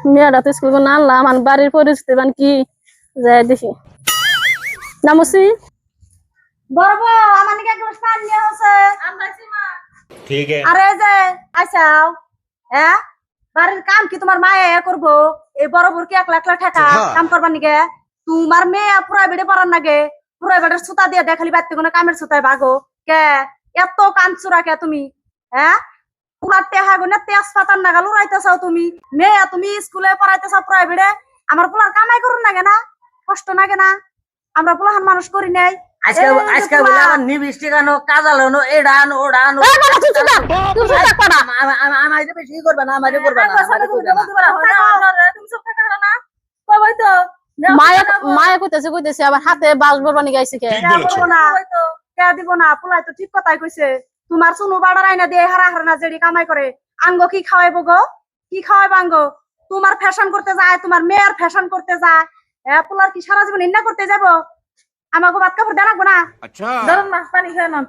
মেয়েটা তো স্কুল না আনলাম আমার বাড়ির পরিস্থিতি মানে কি যাই দেখি নামসি বড় আমার নিকে এক গ্লাস পানি নিয়ে হচ্ছে ठीक है আরে যে আইসাও হ্যাঁ বাড়ির কাম কি তোমার মায়ে করবো এই বড় বড় কি একলা একলা ঠেকা কাম করবার নিকে তোমার মেয়ে প্রাইভেটে পড়ার নাগে প্রাইভেটের সুতা দিয়ে দেখালি বাড়তে কোনো কামের সুতায় ভাগো কে এত কান চুরা কে তুমি হ্যাঁ পুরা টেহা গুনে তেজ পাতার নাগাল উড়াইতেছাও তুমি মেয়ে তুমি স্কুলে পড়াইতেছাও প্রাইভেটে আমার পোলার কামাই করুন নাগে না কষ্ট নাগে না আমরা পোলাহান মানুষ করি নাই আজকে আজকে বলে আমার নিবিষ্টি গানো কাজালানো এটা আনো ওটা আনো আমাদের বেশি করবে না আমাদের করবে না মায়ে কইতেছে আবার হাতে বাস বরবানি গাইছে কে দিব না পোলাই তো ঠিক কথাই কইছে তোমার সুনু বাড়ার আইনা দিয়ে হারা হারা জেডি কামাই করে আঙ্গ কি খাওয়াইবো গো কি খাওয়াইবো আঙ্গ তোমার ফ্যাশন করতে যায় তোমার মেয়ের ফ্যাশন করতে যায় হ্যাঁ পোলার কি সারা জীবন ইন্না করতে যাবো আমাকে ভাত কাপড় দেওয়া লাগবো না ধরুন না পানি খেয়ে নাম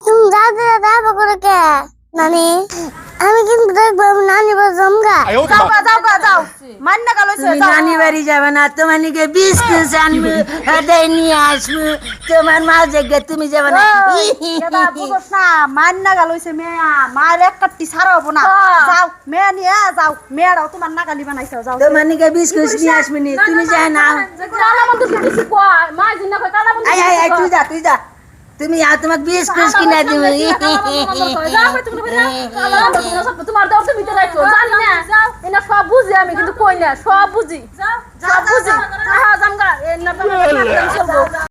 তুমি যাবে করে কে নানি আমি কিন্তু দেখবো নানি জমগা যাও মান না গালো তুমি নানি বাড়ি যাবে না তোমার নিকে বিস্কুট আনবো হাতে নিয়ে আসবো তোমার মা জায়গা তুমি যাবে না বুঝছ না মান না গালো মেয়া মার এক কাটি সারা হবো না যাও মেয়ে নিয়ে যাও মেয়েরাও তোমার নাগালি বানাইছো যাও তোমার নিকে বিস্কুট নিয়ে আসবি নি তুমি যাই না আই আই আই তুই যা তুমি আর তোমাকে বিস্কুট কিনে দিবি তোমার দাও তো ভিতরে রাখো জানি না এনা সব বুঝি আমি কিন্তু কই না সব বুঝি সব বুঝি হ্যাঁ জামগা এ না